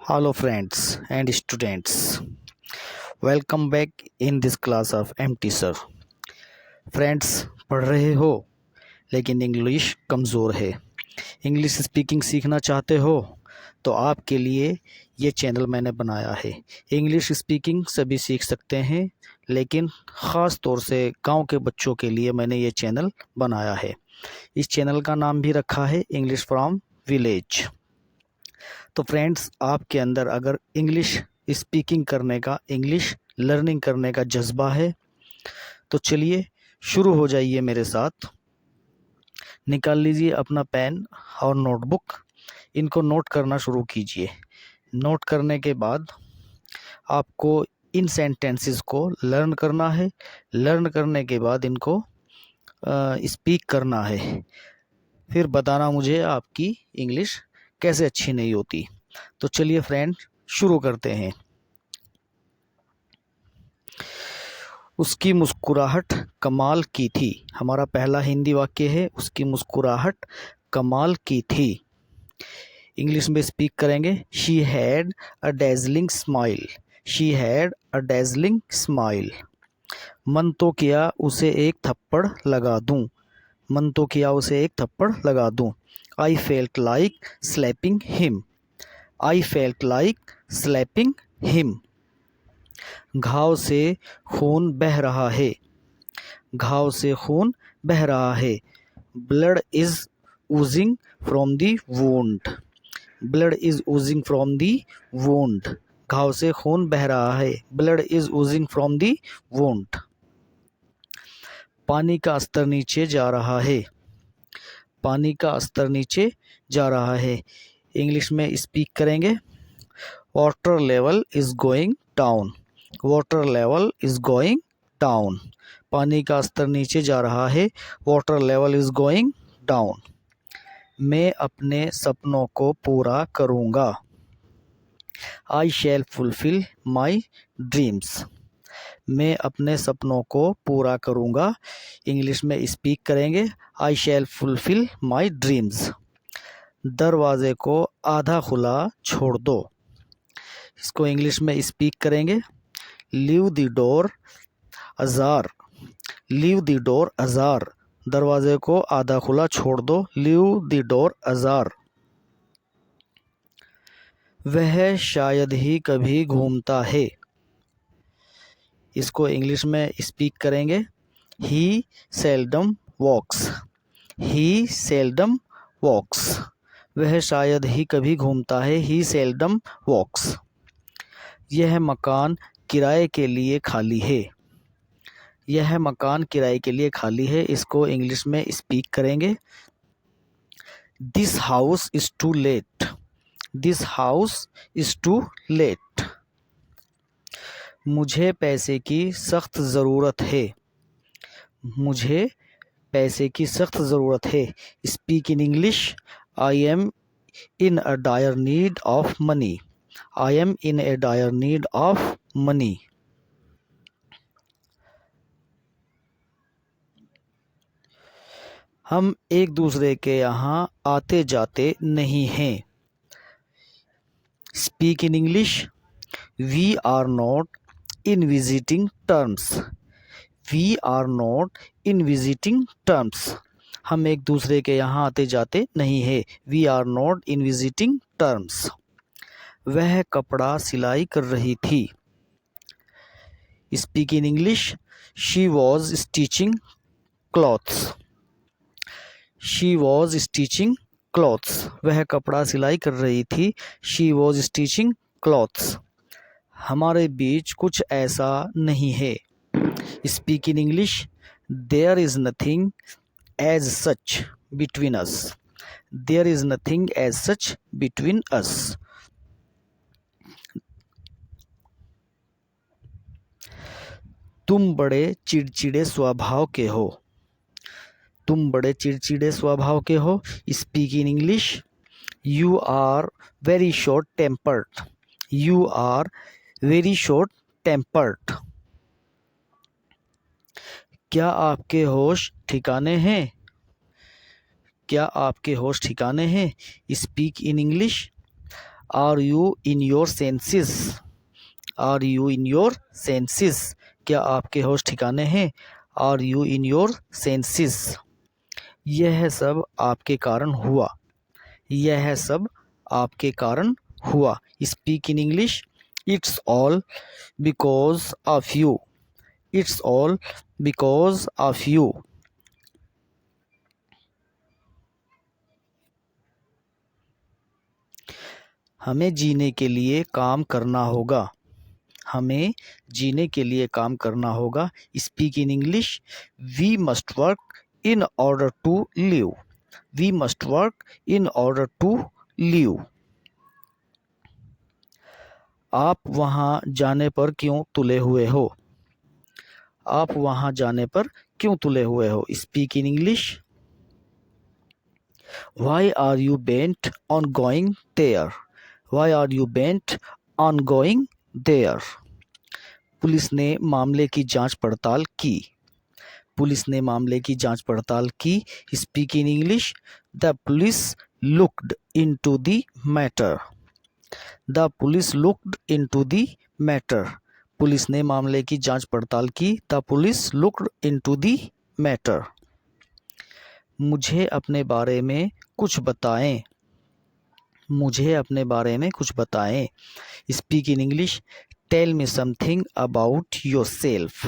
Hello friends and students, welcome back in this class of MT sir. Friends पढ़ रहे हो लेकिन English कमज़ोर है, इंग्लिश स्पीकिंग सीखना चाहते हो तो आपके लिए ये चैनल मैंने बनाया है। इंग्लिश स्पीकिंग सभी सीख सकते हैं लेकिन ख़ास तौर से गांव के बच्चों के लिए मैंने ये चैनल बनाया है। इस चैनल का नाम भी रखा है इंग्लिश फ्रॉम विलेज। तो फ्रेंड्स, आपके अंदर अगर इंग्लिश स्पीकिंग करने का, इंग्लिश लर्निंग करने का जज्बा है तो चलिए शुरू हो जाइए मेरे साथ। निकाल लीजिए अपना पेन और नोटबुक, इनको नोट करना शुरू कीजिए। नोट करने के बाद आपको इन सेंटेंसेस को लर्न करना है। लर्न करने के बाद इनको स्पीक करना है। फिर बताना मुझे आपकी इंग्लिश कैसे अच्छी नहीं होती। तो चलिए फ्रेंड शुरू करते हैं। उसकी मुस्कुराहट कमाल की थी। हमारा पहला हिंदी वाक्य है, उसकी मुस्कुराहट कमाल की थी। इंग्लिश में स्पीक करेंगे। She had a dazzling smile. She had a dazzling smile. मन तो किया उसे एक थप्पड़ लगा दूं। मन तो किया उसे एक थप्पड़ लगा दूं। I felt like slapping him. I felt like slapping him. घाव से खून बह रहा है। घाव से खून बह रहा है। Blood is Ojing from the wound. Blood is Ojing from the wound. घाव से खून बह रहा है। Blood is Ojing from the wound. पानी का स्तर नीचे जा रहा है। पानी का स्तर नीचे जा रहा है। इंग्लिश में स्पीक करेंगे। Water level is going down. Water level is going down. पानी का स्तर नीचे जा रहा है। Water level is going down. मैं अपने सपनों को पूरा करूँगा। आई शैल फुलफिल माई ड्रीम्स। मैं अपने सपनों को पूरा करूँगा। इंग्लिश में स्पीक करेंगे। आई शैल फुलफिल माई ड्रीम्स। दरवाजे को आधा खुला छोड़ दो। इसको इंग्लिश में स्पीक करेंगे। Leave the door ajar. Leave the door ajar. दरवाजे को आधा खुला छोड़ दो। Leave the door ajar. वह शायद ही कभी घूमता है। इसको इंग्लिश में स्पीक करेंगे। ही सेल्डम वॉक्स। ही सेल्डम वॉक्स। वह शायद ही कभी घूमता है। ही सेल्डम वॉक्स। यह मकान किराए के लिए खाली है। यह मकान किराए के लिए खाली है। इसको इंग्लिश में स्पीक करेंगे। This house is to let. This house is to let. मुझे पैसे की सख्त ज़रूरत है। मुझे पैसे की सख्त ज़रूरत है। Speak in English. I am in a dire need of money. I am in a dire need of money. हम एक दूसरे के यहाँ आते जाते नहीं हैं। Speak in English. We are not in visiting terms. We are not in visiting terms. हम एक दूसरे के यहाँ आते जाते नहीं हैं। We are not in visiting terms. वह कपड़ा सिलाई कर रही थी। Speak in English. She was stitching clothes. She was stitching clothes. वह कपड़ा सिलाई कर रही थी। She was stitching clothes. हमारे बीच कुछ ऐसा नहीं है। Speak in English. There is nothing as such between us. There is nothing as such between us. तुम बड़े चिड़चिड़े स्वभाव के हो। तुम बड़े चिड़चिड़े स्वभाव के हो। Speak in English. You are very short tempered. You are very short tempered. क्या आपके होश ठिकाने हैं। क्या आपके होश ठिकाने हैं। Speak in English. Are you in your senses? Are you in your senses? क्या आपके होश ठिकाने हैं? Are you in your senses? यह सब आपके कारण हुआ। यह सब आपके कारण हुआ। Speak in English. It's all because of you. It's all because of you. हमें जीने के लिए काम करना होगा। हमें जीने के लिए काम करना होगा। Speak in English. We must work in order to live. We must work in order to live. आप वहाँ जाने पर क्यों तुले हुए हो? आप वहाँ जाने पर क्यों तुले हुए हो? Speak in English. Why are you bent on going there? Why are you bent on going there? Police ने मामले की जांच पड़ताल की। पुलिस ने मामले की जांच पड़ताल की। Speak in English. The police looked into the matter. The police looked into the matter. Police ने मामले की जांच पड़ताल की। The police looked into the matter. मुझे अपने बारे में कुछ बताएं। मुझे अपने बारे में कुछ बताएं। Speak in English. Tell me something about yourself.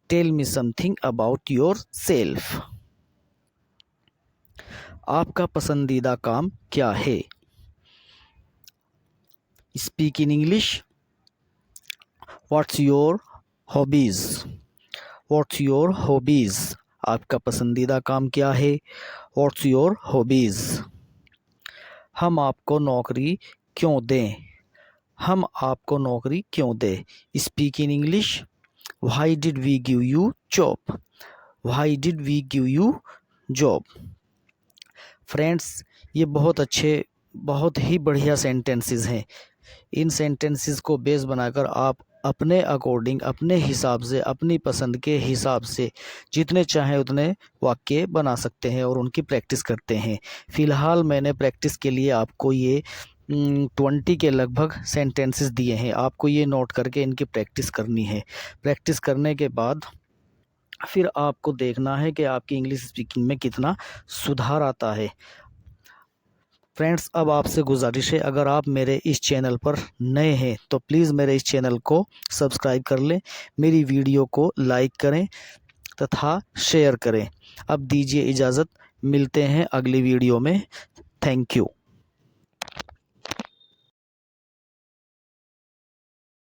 Tell me something about yourself. आपका पसंदीदा काम क्या है? Speak in English. What's your hobbies? What's your hobbies? आपका पसंदीदा काम क्या है? What's your hobbies? हम आपको नौकरी क्यों दें? हम आपको नौकरी क्यों दें? Speak in English. Why did we give you job? Why did we give you job? Friends, ये बहुत ही बढ़िया सेंटेंसेस हैं। इन सेंटेंसेस को बेस बनाकर आप अपने अकॉर्डिंग, अपने हिसाब से, अपनी पसंद के हिसाब से जितने चाहें उतने वाक्य बना सकते हैं और उनकी प्रैक्टिस करते हैं। फ़िलहाल मैंने प्रैक्टिस के लिए आपको ये 20 के लगभग सेंटेंसेस दिए हैं। आपको ये नोट करके इनकी प्रैक्टिस करनी है। प्रैक्टिस करने के बाद फिर आपको देखना है कि आपकी इंग्लिश स्पीकिंग में कितना सुधार आता है। फ्रेंड्स, अब आपसे गुजारिश है, अगर आप मेरे इस चैनल पर नए हैं तो प्लीज़ मेरे इस चैनल को सब्सक्राइब कर लें, मेरी वीडियो को लाइक करें तथा शेयर करें। अब दीजिए इजाज़त, मिलते हैं अगली वीडियो में। Thank you.